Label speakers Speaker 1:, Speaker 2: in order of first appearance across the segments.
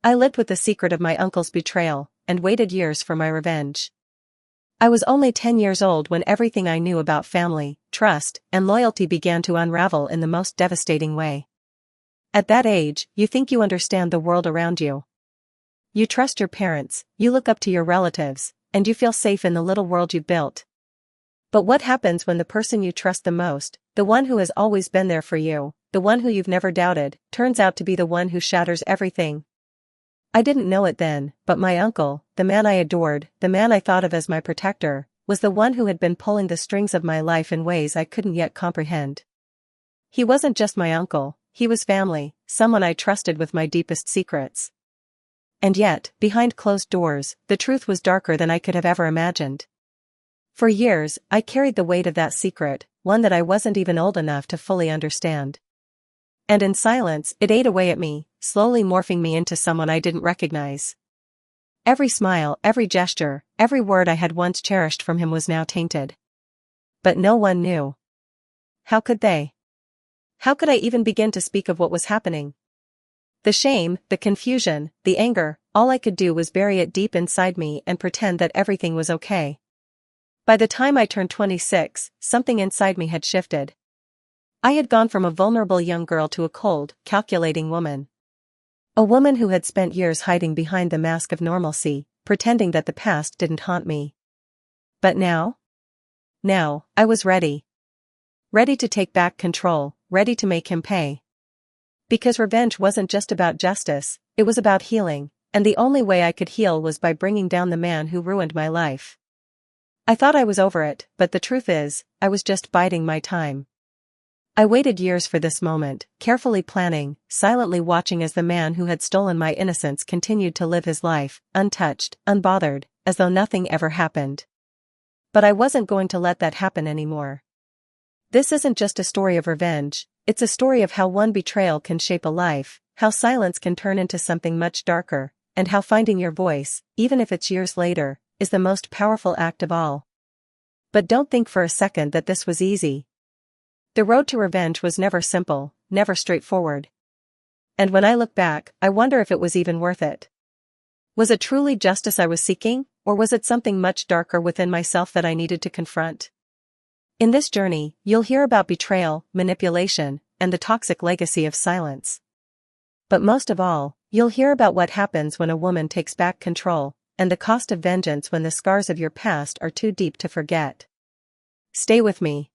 Speaker 1: I lived with the secret of my uncle's betrayal, and waited years for my revenge. I was only 10 years old when everything I knew about family, trust, and loyalty began to unravel in the most devastating way. At that age, you think you understand the world around you. You trust your parents, you look up to your relatives, and you feel safe in the little world you've built. But what happens when the person you trust the most, the one who has always been there for you, the one who you've never doubted, turns out to be the one who shatters everything? I didn't know it then, but my uncle, the man I adored, the man I thought of as my protector, was the one who had been pulling the strings of my life in ways I couldn't yet comprehend. He wasn't just my uncle, he was family, someone I trusted with my deepest secrets. And yet, behind closed doors, the truth was darker than I could have ever imagined. For years, I carried the weight of that secret, one that I wasn't even old enough to fully understand. And in silence, it ate away at me, slowly morphing me into someone I didn't recognize. Every smile, every gesture, every word I had once cherished from him was now tainted. But no one knew. How could they? How could I even begin to speak of what was happening? The shame, the confusion, the anger, all I could do was bury it deep inside me and pretend that everything was okay. By the time I turned 26, something inside me had shifted. I had gone from a vulnerable young girl to a cold, calculating woman. A woman who had spent years hiding behind the mask of normalcy, pretending that the past didn't haunt me. But now? Now, I was ready. Ready to take back control, ready to make him pay. Because revenge wasn't just about justice, it was about healing, and the only way I could heal was by bringing down the man who ruined my life. I thought I was over it, but the truth is, I was just biding my time. I waited years for this moment, carefully planning, silently watching as the man who had stolen my innocence continued to live his life, untouched, unbothered, as though nothing ever happened. But I wasn't going to let that happen anymore. This isn't just a story of revenge, it's a story of how one betrayal can shape a life, how silence can turn into something much darker, and how finding your voice, even if it's years later, is the most powerful act of all. But don't think for a second that this was easy. The road to revenge was never simple, never straightforward. And when I look back, I wonder if it was even worth it. Was it truly justice I was seeking, or was it something much darker within myself that I needed to confront? In this journey, you'll hear about betrayal, manipulation, and the toxic legacy of silence. But most of all, you'll hear about what happens when a woman takes back control, and the cost of vengeance when the scars of your past are too deep to forget. Stay with me.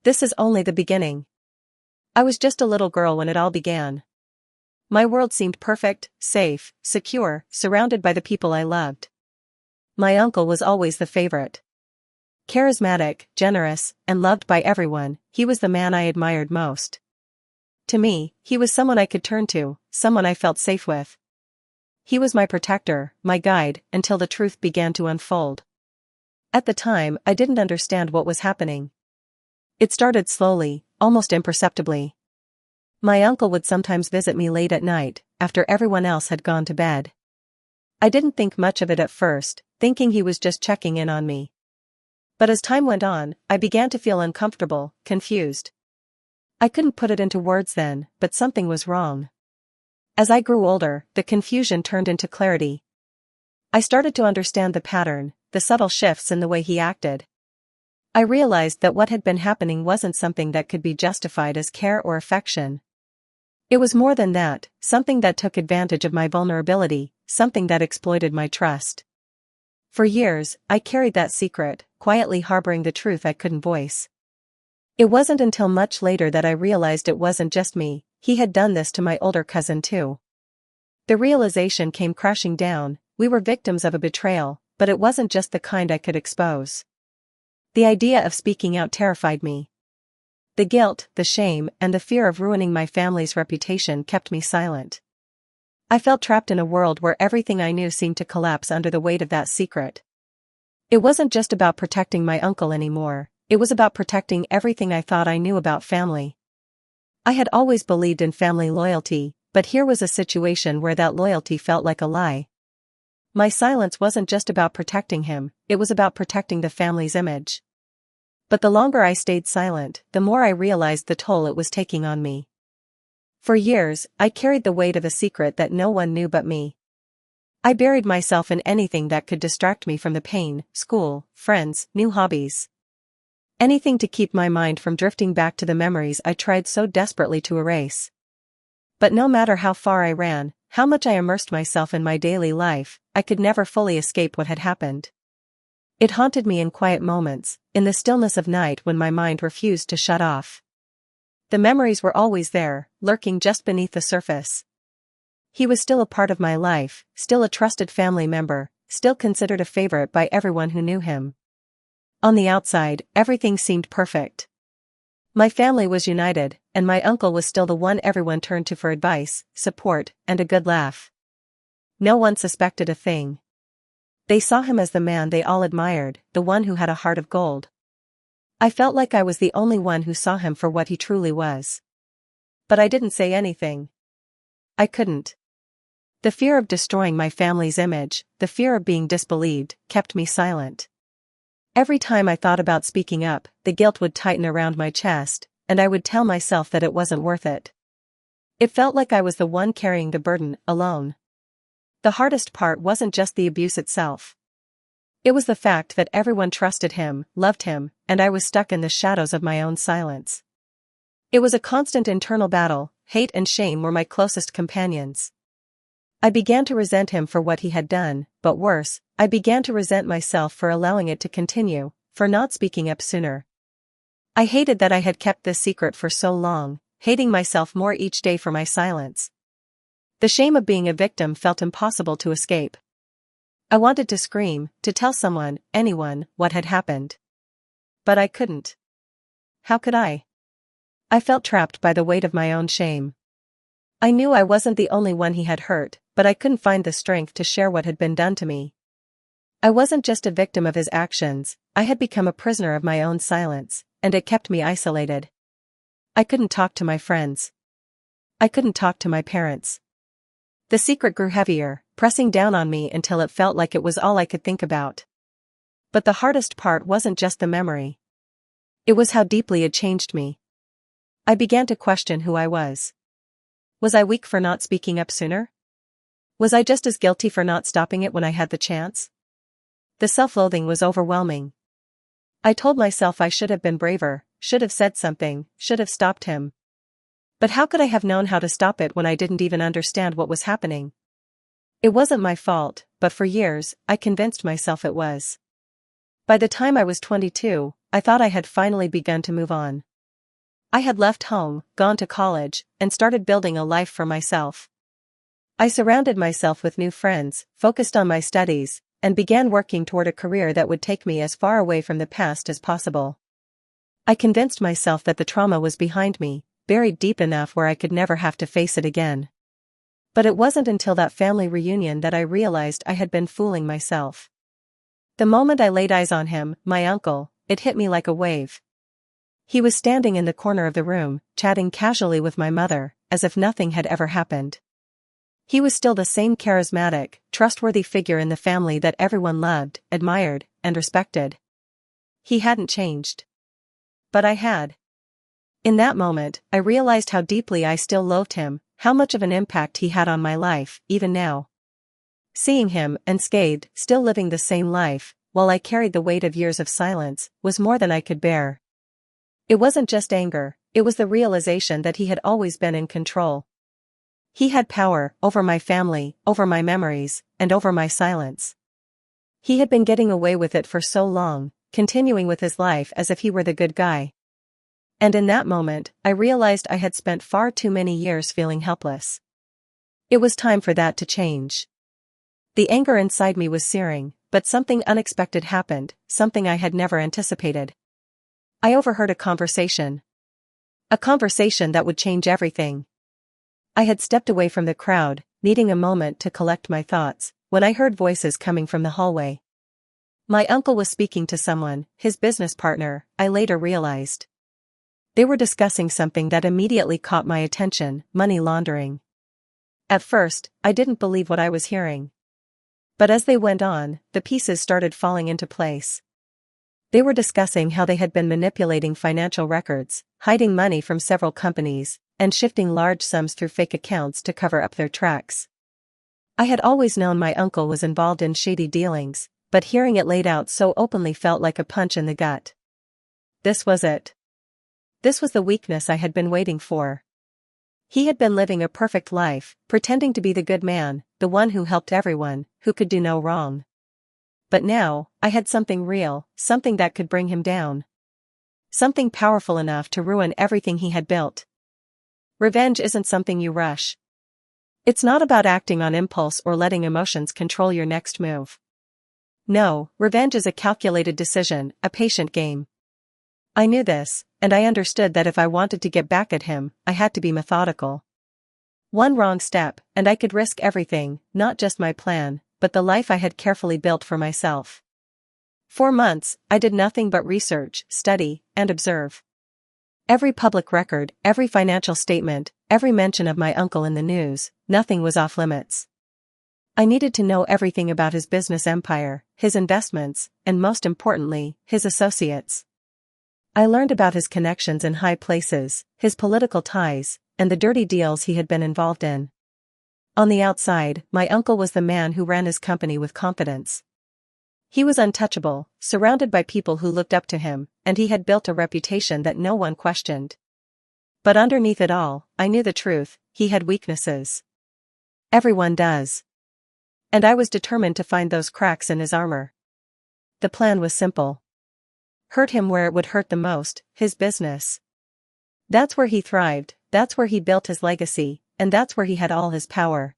Speaker 1: This is only the beginning. I was just a little girl when it all began. My world seemed perfect, safe, secure, surrounded by the people I loved. My uncle was always the favorite. Charismatic, generous, and loved by everyone, he was the man I admired most. To me, he was someone I could turn to, someone I felt safe with. He was my protector, my guide, until the truth began to unfold. At the time, I didn't understand what was happening. It started slowly, almost imperceptibly. My uncle would sometimes visit me late at night, after everyone else had gone to bed. I didn't think much of it at first, thinking he was just checking in on me. But as time went on, I began to feel uncomfortable, confused. I couldn't put it into words then, but something was wrong. As I grew older, the confusion turned into clarity. I started to understand the pattern, the subtle shifts in the way he acted. I realized that what had been happening wasn't something that could be justified as care or affection. It was more than that, something that took advantage of my vulnerability, something that exploited my trust. For years, I carried that secret, quietly harboring the truth I couldn't voice. It wasn't until much later that I realized it wasn't just me, he had done this to my older cousin too. The realization came crashing down, we were victims of a betrayal, but it wasn't just the kind I could expose. The idea of speaking out terrified me. The guilt, the shame, and the fear of ruining my family's reputation kept me silent. I felt trapped in a world where everything I knew seemed to collapse under the weight of that secret. It wasn't just about protecting my uncle anymore, it was about protecting everything I thought I knew about family. I had always believed in family loyalty, but here was a situation where that loyalty felt like a lie. My silence wasn't just about protecting him, it was about protecting the family's image. But the longer I stayed silent, the more I realized the toll it was taking on me. For years, I carried the weight of a secret that no one knew but me. I buried myself in anything that could distract me from the pain: school, friends, new hobbies. Anything to keep my mind from drifting back to the memories I tried so desperately to erase. But no matter how far I ran, how much I immersed myself in my daily life, I could never fully escape what had happened. It haunted me in quiet moments, in the stillness of night when my mind refused to shut off. The memories were always there, lurking just beneath the surface. He was still a part of my life, still a trusted family member, still considered a favorite by everyone who knew him. On the outside, everything seemed perfect. My family was united, and my uncle was still the one everyone turned to for advice, support, and a good laugh. No one suspected a thing. They saw him as the man they all admired, the one who had a heart of gold. I felt like I was the only one who saw him for what he truly was. But I didn't say anything. I couldn't. The fear of destroying my family's image, the fear of being disbelieved, kept me silent. Every time I thought about speaking up, the guilt would tighten around my chest, and I would tell myself that it wasn't worth it. It felt like I was the one carrying the burden, alone. The hardest part wasn't just the abuse itself. It was the fact that everyone trusted him, loved him, and I was stuck in the shadows of my own silence. It was a constant internal battle. Hate and shame were my closest companions. I began to resent him for what he had done, but worse, I began to resent myself for allowing it to continue, for not speaking up sooner. I hated that I had kept this secret for so long, hating myself more each day for my silence. The shame of being a victim felt impossible to escape. I wanted to scream, to tell someone, anyone, what had happened. But I couldn't. How could I? I felt trapped by the weight of my own shame. I knew I wasn't the only one he had hurt, but I couldn't find the strength to share what had been done to me. I wasn't just a victim of his actions, I had become a prisoner of my own silence, and it kept me isolated. I couldn't talk to my friends. I couldn't talk to my parents. The secret grew heavier, pressing down on me until it felt like it was all I could think about. But the hardest part wasn't just the memory. It was how deeply it changed me. I began to question who I was. Was I weak for not speaking up sooner? Was I just as guilty for not stopping it when I had the chance? The self-loathing was overwhelming. I told myself I should have been braver, should have said something, should have stopped him. But how could I have known how to stop it when I didn't even understand what was happening? It wasn't my fault, but for years, I convinced myself it was. By the time I was 22, I thought I had finally begun to move on. I had left home, gone to college, and started building a life for myself. I surrounded myself with new friends, focused on my studies, and began working toward a career that would take me as far away from the past as possible. I convinced myself that the trauma was behind me, buried deep enough where I could never have to face it again. But it wasn't until that family reunion that I realized I had been fooling myself. The moment I laid eyes on him, my uncle, it hit me like a wave. He was standing in the corner of the room, chatting casually with my mother, as if nothing had ever happened. He was still the same charismatic, trustworthy figure in the family that everyone loved, admired, and respected. He hadn't changed. But I had. In that moment, I realized how deeply I still loathed him, how much of an impact he had on my life, even now. Seeing him, unscathed, still living the same life, while I carried the weight of years of silence, was more than I could bear. It wasn't just anger, it was the realization that he had always been in control. He had power over my family, over my memories, and over my silence. He had been getting away with it for so long, continuing with his life as if he were the good guy. And in that moment, I realized I had spent far too many years feeling helpless. It was time for that to change. The anger inside me was searing, but something unexpected happened, something I had never anticipated. I overheard a conversation. A conversation that would change everything. I had stepped away from the crowd, needing a moment to collect my thoughts, when I heard voices coming from the hallway. My uncle was speaking to someone, his business partner, I later realized. They were discussing something that immediately caught my attention: money laundering. At first, I didn't believe what I was hearing. But as they went on, the pieces started falling into place. They were discussing how they had been manipulating financial records, hiding money from several companies, and shifting large sums through fake accounts to cover up their tracks. I had always known my uncle was involved in shady dealings, but hearing it laid out so openly felt like a punch in the gut. This was it. This was the weakness I had been waiting for. He had been living a perfect life, pretending to be the good man, the one who helped everyone, who could do no wrong. But now, I had something real, something that could bring him down. Something powerful enough to ruin everything he had built. Revenge isn't something you rush. It's not about acting on impulse or letting emotions control your next move. No, revenge is a calculated decision, a patient game. I knew this, and I understood that if I wanted to get back at him, I had to be methodical. One wrong step, and I could risk everything, not just my plan, but the life I had carefully built for myself. For months, I did nothing but research, study, and observe. Every public record, every financial statement, every mention of my uncle in the news, nothing was off limits. I needed to know everything about his business empire, his investments, and most importantly, his associates. I learned about his connections in high places, his political ties, and the dirty deals he had been involved in. On the outside, my uncle was the man who ran his company with confidence. He was untouchable, surrounded by people who looked up to him, and he had built a reputation that no one questioned. But underneath it all, I knew the truth, he had weaknesses. Everyone does. And I was determined to find those cracks in his armor. The plan was simple. Hurt him where it would hurt the most, his business. That's where he thrived, that's where he built his legacy, and that's where he had all his power.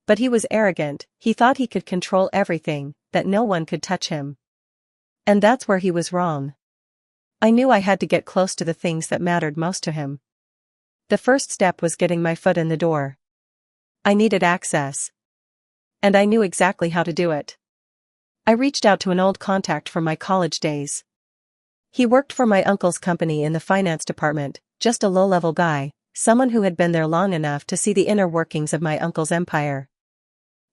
Speaker 1: But he was arrogant, he thought he could control everything, that no one could touch him. And that's where he was wrong. I knew I had to get close to the things that mattered most to him. The first step was getting my foot in the door. I needed access. And I knew exactly how to do it. I reached out to an old contact from my college days. He worked for my uncle's company in the finance department, just a low-level guy, someone who had been there long enough to see the inner workings of my uncle's empire.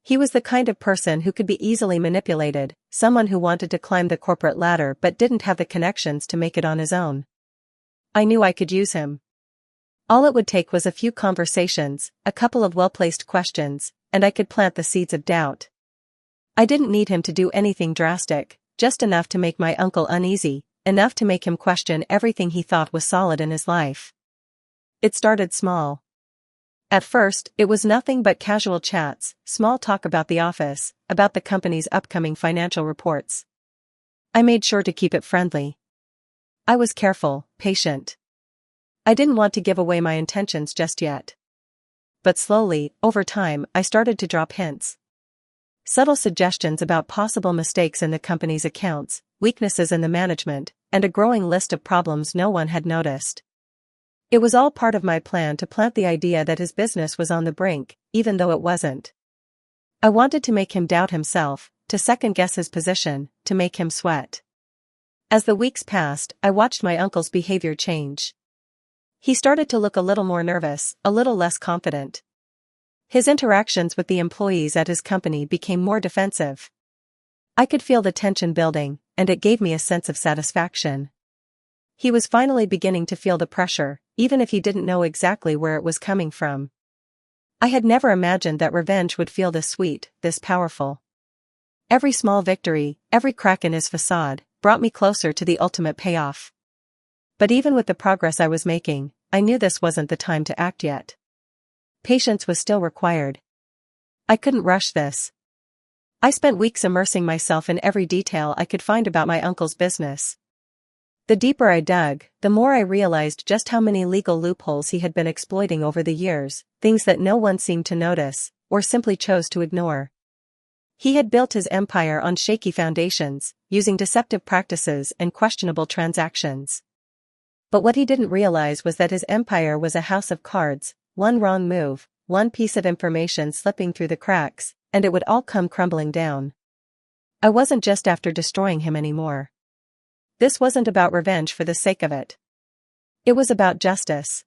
Speaker 1: He was the kind of person who could be easily manipulated, someone who wanted to climb the corporate ladder but didn't have the connections to make it on his own. I knew I could use him. All it would take was a few conversations, a couple of well-placed questions, and I could plant the seeds of doubt. I didn't need him to do anything drastic, just enough to make my uncle uneasy, enough to make him question everything he thought was solid in his life. It started small. At first, it was nothing but casual chats, small talk about the office, about the company's upcoming financial reports. I made sure to keep it friendly. I was careful, patient. I didn't want to give away my intentions just yet. But slowly, over time, I started to drop hints. Subtle suggestions about possible mistakes in the company's accounts, weaknesses in the management, and a growing list of problems no one had noticed. It was all part of my plan to plant the idea that his business was on the brink, even though it wasn't. I wanted to make him doubt himself, to second-guess his position, to make him sweat. As the weeks passed, I watched my uncle's behavior change. He started to look a little more nervous, a little less confident. His interactions with the employees at his company became more defensive. I could feel the tension building, and it gave me a sense of satisfaction. He was finally beginning to feel the pressure, even if he didn't know exactly where it was coming from. I had never imagined that revenge would feel this sweet, this powerful. Every small victory, every crack in his facade, brought me closer to the ultimate payoff. But even with the progress I was making, I knew this wasn't the time to act yet. Patience was still required. I couldn't rush this. I spent weeks immersing myself in every detail I could find about my uncle's business. The deeper I dug, the more I realized just how many legal loopholes he had been exploiting over the years, things that no one seemed to notice, or simply chose to ignore. He had built his empire on shaky foundations, using deceptive practices and questionable transactions. But what he didn't realize was that his empire was a house of cards, one wrong move, one piece of information slipping through the cracks, and it would all come crumbling down. I wasn't just after destroying him anymore. This wasn't about revenge for the sake of it. It was about justice.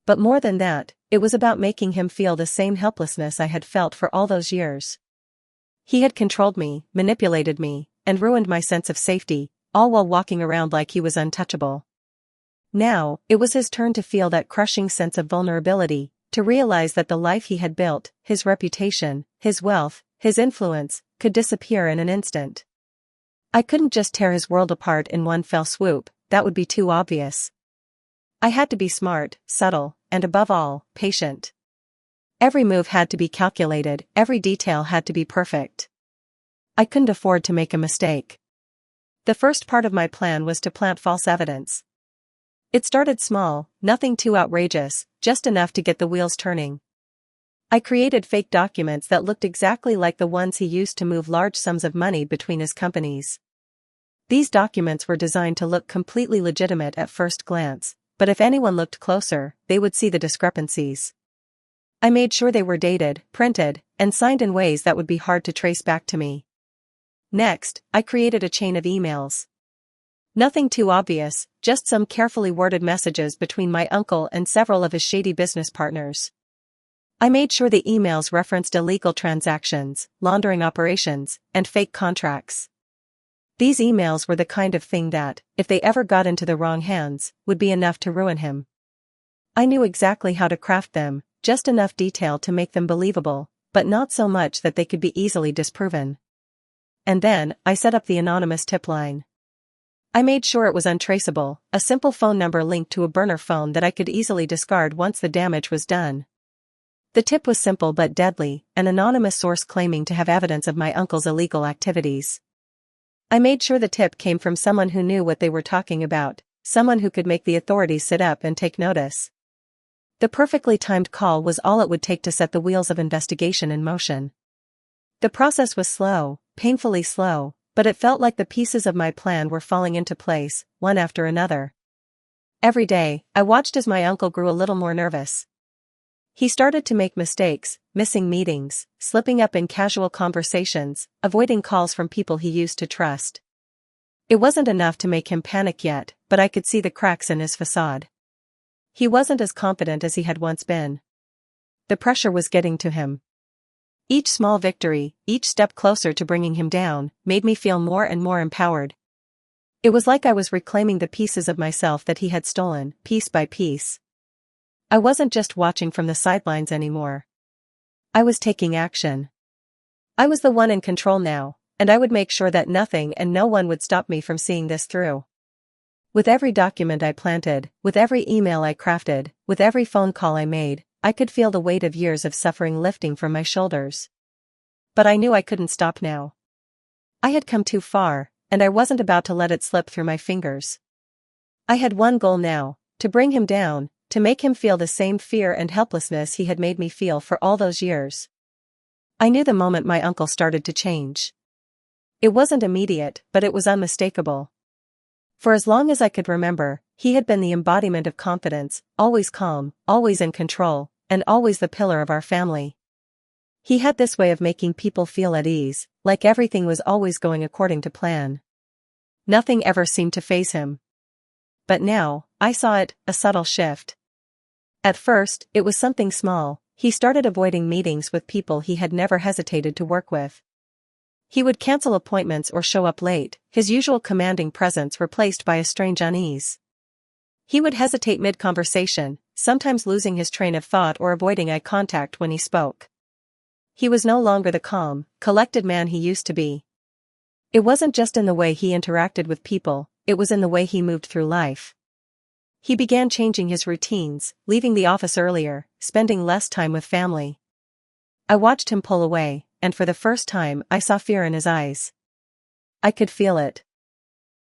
Speaker 1: But more than that, it was about making him feel the same helplessness I had felt for all those years. He had controlled me, manipulated me, and ruined my sense of safety, all while walking around like he was untouchable. Now, it was his turn to feel that crushing sense of vulnerability, to realize that the life he had built, his reputation, his wealth, his influence, could disappear in an instant. I couldn't just tear his world apart in one fell swoop, that would be too obvious. I had to be smart, subtle, and above all, patient. Every move had to be calculated, every detail had to be perfect. I couldn't afford to make a mistake. The first part of my plan was to plant false evidence. It started small, nothing too outrageous, just enough to get the wheels turning. I created fake documents that looked exactly like the ones he used to move large sums of money between his companies. These documents were designed to look completely legitimate at first glance, but if anyone looked closer, they would see the discrepancies. I made sure they were dated, printed, and signed in ways that would be hard to trace back to me. Next, I created a chain of emails. Nothing too obvious, just some carefully worded messages between my uncle and several of his shady business partners. I made sure the emails referenced illegal transactions, laundering operations, and fake contracts. These emails were the kind of thing that, if they ever got into the wrong hands, would be enough to ruin him. I knew exactly how to craft them, just enough detail to make them believable, but not so much that they could be easily disproven. And then, I set up the anonymous tip line. I made sure it was untraceable, a simple phone number linked to a burner phone that I could easily discard once the damage was done. The tip was simple but deadly, an anonymous source claiming to have evidence of my uncle's illegal activities. I made sure the tip came from someone who knew what they were talking about, someone who could make the authorities sit up and take notice. The perfectly timed call was all it would take to set the wheels of investigation in motion. The process was slow, painfully slow, but it felt like the pieces of my plan were falling into place, one after another. Every day, I watched as my uncle grew a little more nervous. He started to make mistakes, missing meetings, slipping up in casual conversations, avoiding calls from people he used to trust. It wasn't enough to make him panic yet, but I could see the cracks in his facade. He wasn't as confident as he had once been. The pressure was getting to him. Each small victory, each step closer to bringing him down, made me feel more and more empowered. It was like I was reclaiming the pieces of myself that he had stolen, piece by piece. I wasn't just watching from the sidelines anymore. I was taking action. I was the one in control now, and I would make sure that nothing and no one would stop me from seeing this through. With every document I planted, with every email I crafted, with every phone call I made, I could feel the weight of years of suffering lifting from my shoulders. But I knew I couldn't stop now. I had come too far, and I wasn't about to let it slip through my fingers. I had one goal now, to bring him down, to make him feel the same fear and helplessness he had made me feel for all those years. I knew the moment my uncle started to change. It wasn't immediate, but it was unmistakable. For as long as I could remember, he had been the embodiment of confidence, always calm, always in control, and always the pillar of our family. He had this way of making people feel at ease, like everything was always going according to plan. Nothing ever seemed to faze him. But now, I saw it, a subtle shift. At first, it was something small. He started avoiding meetings with people he had never hesitated to work with. He would cancel appointments or show up late, his usual commanding presence replaced by a strange unease. He would hesitate mid-conversation, sometimes losing his train of thought or avoiding eye contact when he spoke. He was no longer the calm, collected man he used to be. It wasn't just in the way he interacted with people, it was in the way he moved through life. He began changing his routines, leaving the office earlier, spending less time with family. I watched him pull away, and for the first time I saw fear in his eyes. I could feel it.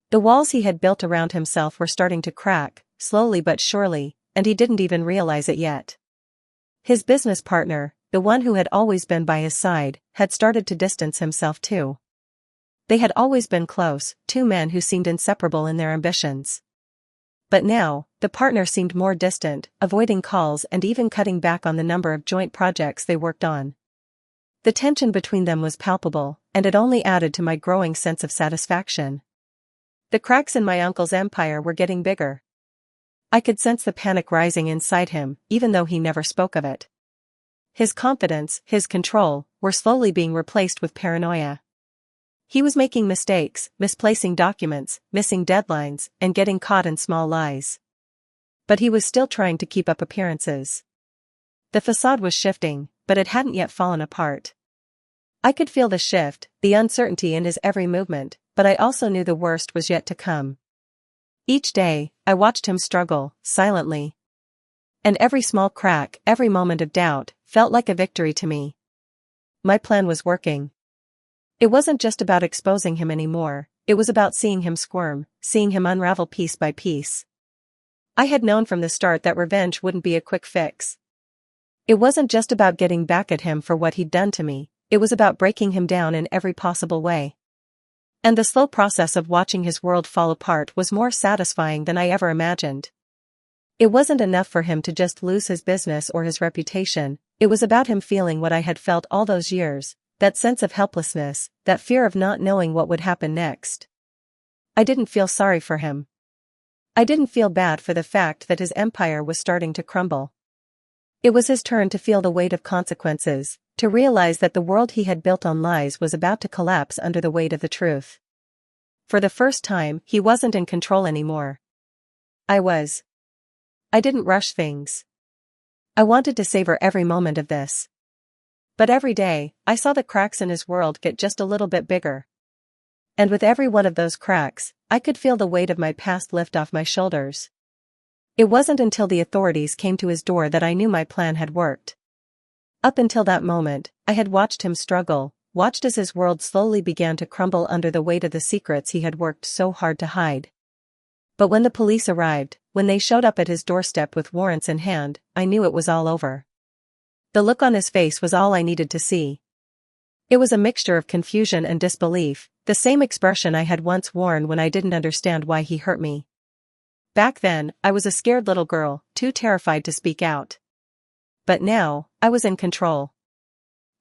Speaker 1: The walls he had built around himself were starting to crack, slowly but surely, and he didn't even realize it yet. His business partner, the one who had always been by his side, had started to distance himself too. They had always been close, two men who seemed inseparable in their ambitions. But now, the partner seemed more distant, avoiding calls and even cutting back on the number of joint projects they worked on. The tension between them was palpable, and it only added to my growing sense of satisfaction. The cracks in my uncle's empire were getting bigger. I could sense the panic rising inside him, even though he never spoke of it. His confidence, his control, were slowly being replaced with paranoia. He was making mistakes, misplacing documents, missing deadlines, and getting caught in small lies. But he was still trying to keep up appearances. The facade was shifting, but it hadn't yet fallen apart. I could feel the shift, the uncertainty in his every movement, but I also knew the worst was yet to come. Each day, I watched him struggle, silently. And every small crack, every moment of doubt, felt like a victory to me. My plan was working. It wasn't just about exposing him anymore, it was about seeing him squirm, seeing him unravel piece by piece. I had known from the start that revenge wouldn't be a quick fix. It wasn't just about getting back at him for what he'd done to me, it was about breaking him down in every possible way. And the slow process of watching his world fall apart was more satisfying than I ever imagined. It wasn't enough for him to just lose his business or his reputation, it was about him feeling what I had felt all those years, that sense of helplessness, that fear of not knowing what would happen next. I didn't feel sorry for him. I didn't feel bad for the fact that his empire was starting to crumble. It was his turn to feel the weight of consequences, to realize that the world he had built on lies was about to collapse under the weight of the truth. For the first time, he wasn't in control anymore. I was. I didn't rush things. I wanted to savor every moment of this. But every day, I saw the cracks in his world get just a little bit bigger. And with every one of those cracks, I could feel the weight of my past lift off my shoulders. It wasn't until the authorities came to his door that I knew my plan had worked. Up until that moment, I had watched him struggle, watched as his world slowly began to crumble under the weight of the secrets he had worked so hard to hide. But when the police arrived, when they showed up at his doorstep with warrants in hand, I knew it was all over. The look on his face was all I needed to see. It was a mixture of confusion and disbelief, the same expression I had once worn when I didn't understand why he hurt me. Back then, I was a scared little girl, too terrified to speak out. But now, I was in control.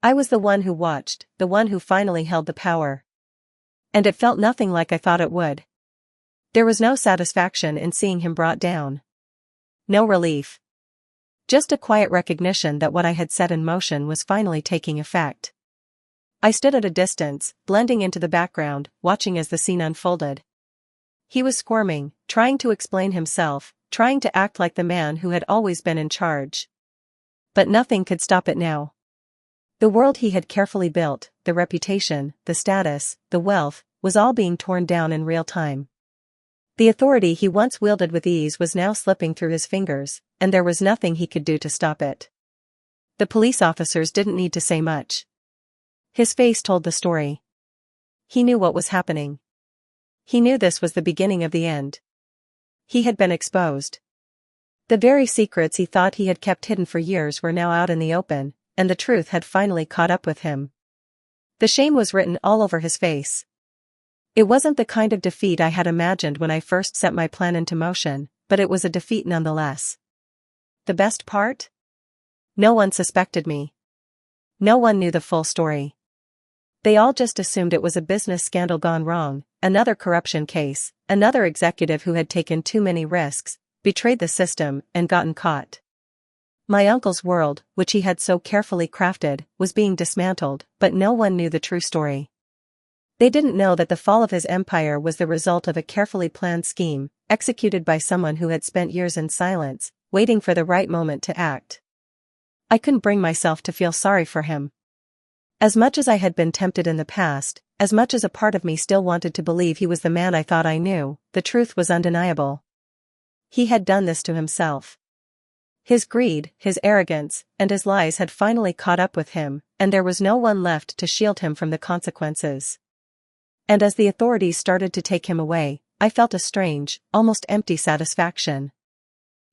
Speaker 1: I was the one who watched, the one who finally held the power. And it felt nothing like I thought it would. There was no satisfaction in seeing him brought down. No relief. Just a quiet recognition that what I had set in motion was finally taking effect. I stood at a distance, blending into the background, watching as the scene unfolded. He was squirming, trying to explain himself, trying to act like the man who had always been in charge. But nothing could stop it now. The world he had carefully built, the reputation, the status, the wealth, was all being torn down in real time. The authority he once wielded with ease was now slipping through his fingers, and there was nothing he could do to stop it. The police officers didn't need to say much. His face told the story. He knew what was happening. He knew this was the beginning of the end. He had been exposed. The very secrets he thought he had kept hidden for years were now out in the open, and the truth had finally caught up with him. The shame was written all over his face. It wasn't the kind of defeat I had imagined when I first set my plan into motion, but it was a defeat nonetheless. The best part? No one suspected me. No one knew the full story. They all just assumed it was a business scandal gone wrong, another corruption case, another executive who had taken too many risks, betrayed the system, and gotten caught. My uncle's world, which he had so carefully crafted, was being dismantled, but no one knew the true story. They didn't know that the fall of his empire was the result of a carefully planned scheme, executed by someone who had spent years in silence, waiting for the right moment to act. I couldn't bring myself to feel sorry for him. As much as I had been tempted in the past, as much as a part of me still wanted to believe he was the man I thought I knew, the truth was undeniable. He had done this to himself. His greed, his arrogance, and his lies had finally caught up with him, and there was no one left to shield him from the consequences. And as the authorities started to take him away, I felt a strange, almost empty satisfaction.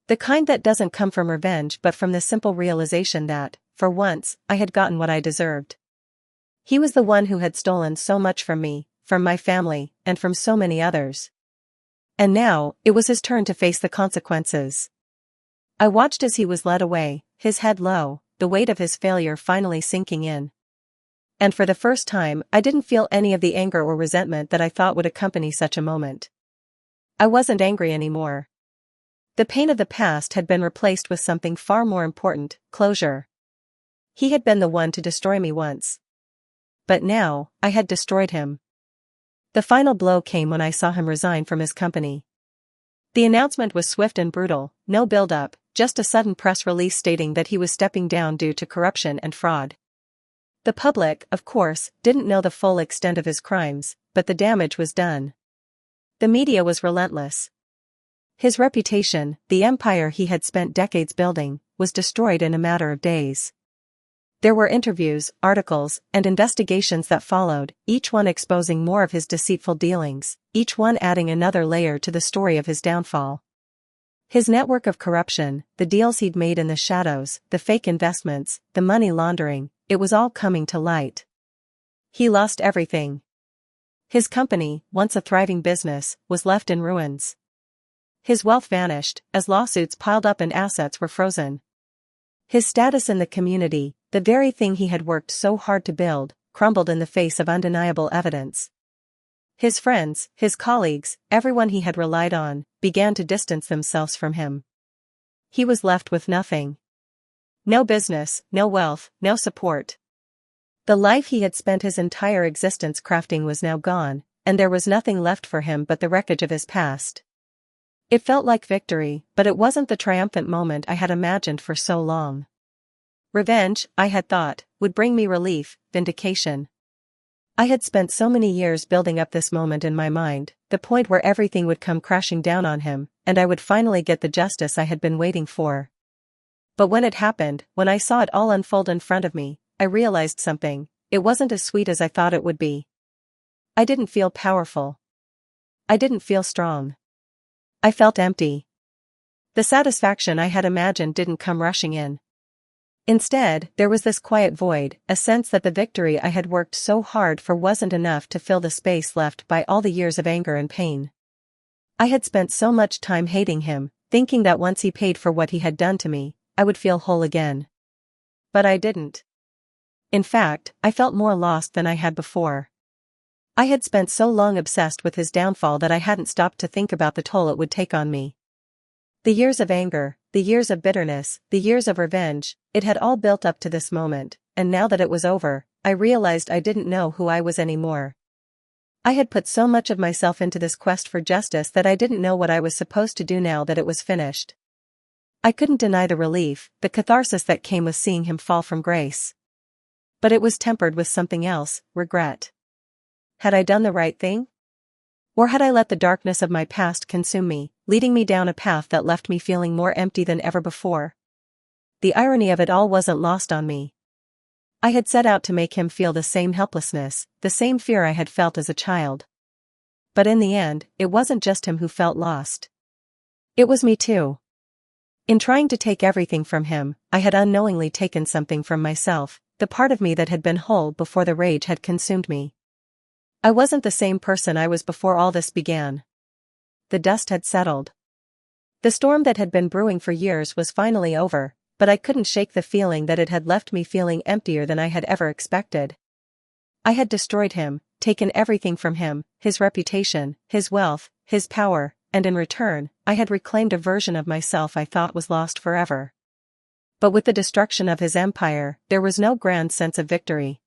Speaker 1: The kind that doesn't come from revenge but from the simple realization that, for once, I had gotten what I deserved. He was the one who had stolen so much from me, from my family, and from so many others. And now, it was his turn to face the consequences. I watched as he was led away, his head low, the weight of his failure finally sinking in. And for the first time, I didn't feel any of the anger or resentment that I thought would accompany such a moment. I wasn't angry anymore. The pain of the past had been replaced with something far more important, closure. He had been the one to destroy me once. But now, I had destroyed him. The final blow came when I saw him resign from his company. The announcement was swift and brutal, no build-up, just a sudden press release stating that he was stepping down due to corruption and fraud. The public, of course, didn't know the full extent of his crimes, but the damage was done. The media was relentless. His reputation, the empire he had spent decades building, was destroyed in a matter of days. There were interviews, articles, and investigations that followed, each one exposing more of his deceitful dealings, each one adding another layer to the story of his downfall. His network of corruption, the deals he'd made in the shadows, the fake investments, the money laundering, it was all coming to light. He lost everything. His company, once a thriving business, was left in ruins. His wealth vanished, as lawsuits piled up and assets were frozen. His status in the community, the very thing he had worked so hard to build, crumbled in the face of undeniable evidence. His friends, his colleagues, everyone he had relied on, began to distance themselves from him. He was left with nothing. No business, no wealth, no support. The life he had spent his entire existence crafting was now gone, and there was nothing left for him but the wreckage of his past. It felt like victory, but it wasn't the triumphant moment I had imagined for so long. Revenge, I had thought, would bring me relief, vindication. I had spent so many years building up this moment in my mind, the point where everything would come crashing down on him, and I would finally get the justice I had been waiting for. But when it happened, when I saw it all unfold in front of me, I realized something: it wasn't as sweet as I thought it would be. I didn't feel powerful. I didn't feel strong. I felt empty. The satisfaction I had imagined didn't come rushing in. Instead, there was this quiet void, a sense that the victory I had worked so hard for wasn't enough to fill the space left by all the years of anger and pain. I had spent so much time hating him, thinking that once he paid for what he had done to me, I would feel whole again. But I didn't. In fact, I felt more lost than I had before. I had spent so long obsessed with his downfall that I hadn't stopped to think about the toll it would take on me. The years of anger, the years of bitterness, the years of revenge, it had all built up to this moment, and now that it was over, I realized I didn't know who I was anymore. I had put so much of myself into this quest for justice that I didn't know what I was supposed to do now that it was finished. I couldn't deny the relief, the catharsis that came with seeing him fall from grace. But it was tempered with something else: regret. Had I done the right thing? Or had I let the darkness of my past consume me, leading me down a path that left me feeling more empty than ever before? The irony of it all wasn't lost on me. I had set out to make him feel the same helplessness, the same fear I had felt as a child. But in the end, it wasn't just him who felt lost. It was me too. In trying to take everything from him, I had unknowingly taken something from myself, the part of me that had been whole before the rage had consumed me. I wasn't the same person I was before all this began. The dust had settled. The storm that had been brewing for years was finally over, but I couldn't shake the feeling that it had left me feeling emptier than I had ever expected. I had destroyed him, taken everything from him, his reputation, his wealth, his power, and in return, I had reclaimed a version of myself I thought was lost forever. But with the destruction of his empire, there was no grand sense of victory.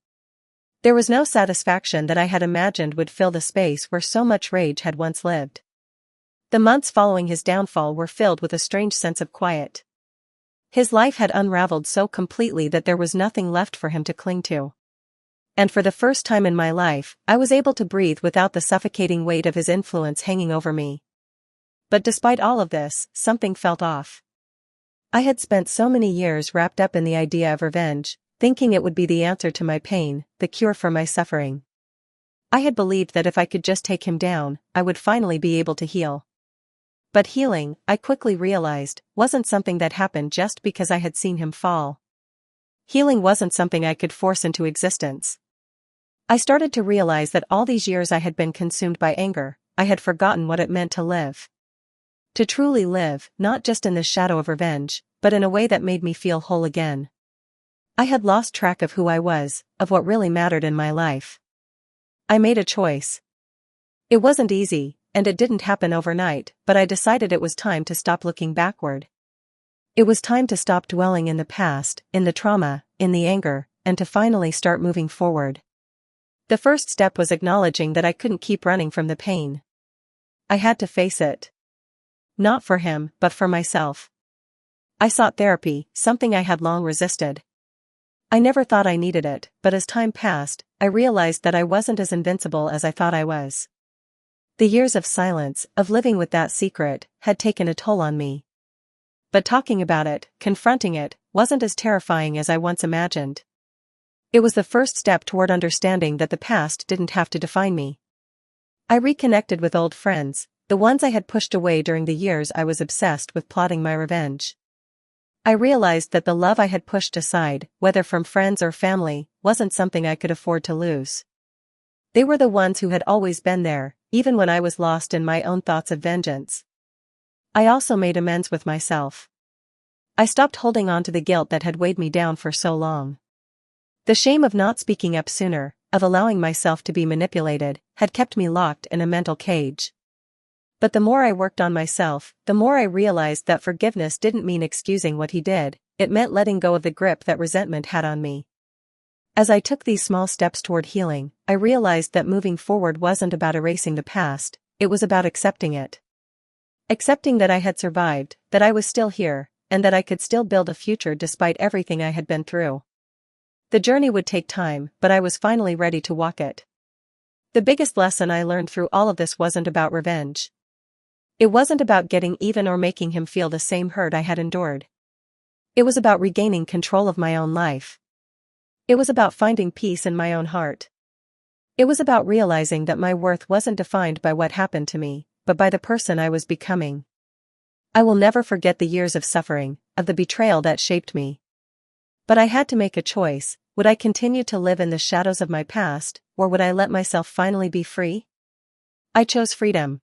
Speaker 1: There was no satisfaction that I had imagined would fill the space where so much rage had once lived. The months following his downfall were filled with a strange sense of quiet. His life had unraveled so completely that there was nothing left for him to cling to. And for the first time in my life, I was able to breathe without the suffocating weight of his influence hanging over me. But despite all of this, something felt off. I had spent so many years wrapped up in the idea of revenge, thinking it would be the answer to my pain, the cure for my suffering. I had believed that if I could just take him down, I would finally be able to heal. But healing, I quickly realized, wasn't something that happened just because I had seen him fall. Healing wasn't something I could force into existence. I started to realize that all these years I had been consumed by anger. I had forgotten what it meant to live. To truly live, not just in the shadow of revenge, but in a way that made me feel whole again. I had lost track of who I was, of what really mattered in my life. I made a choice. It wasn't easy, and it didn't happen overnight, but I decided it was time to stop looking backward. It was time to stop dwelling in the past, in the trauma, in the anger, and to finally start moving forward. The first step was acknowledging that I couldn't keep running from the pain. I had to face it. Not for him, but for myself. I sought therapy, something I had long resisted. I never thought I needed it, but as time passed, I realized that I wasn't as invincible as I thought I was. The years of silence, of living with that secret, had taken a toll on me. But talking about it, confronting it, wasn't as terrifying as I once imagined. It was the first step toward understanding that the past didn't have to define me. I reconnected with old friends, the ones I had pushed away during the years I was obsessed with plotting my revenge. I realized that the love I had pushed aside, whether from friends or family, wasn't something I could afford to lose. They were the ones who had always been there, even when I was lost in my own thoughts of vengeance. I also made amends with myself. I stopped holding on to the guilt that had weighed me down for so long. The shame of not speaking up sooner, of allowing myself to be manipulated, had kept me locked in a mental cage. But the more I worked on myself, the more I realized that forgiveness didn't mean excusing what he did, it meant letting go of the grip that resentment had on me. As I took these small steps toward healing, I realized that moving forward wasn't about erasing the past, it was about accepting it. Accepting that I had survived, that I was still here, and that I could still build a future despite everything I had been through. The journey would take time, but I was finally ready to walk it. The biggest lesson I learned through all of this wasn't about revenge. It wasn't about getting even or making him feel the same hurt I had endured. It was about regaining control of my own life. It was about finding peace in my own heart. It was about realizing that my worth wasn't defined by what happened to me, but by the person I was becoming. I will never forget the years of suffering, of the betrayal that shaped me. But I had to make a choice: would I continue to live in the shadows of my past, or would I let myself finally be free? I chose freedom.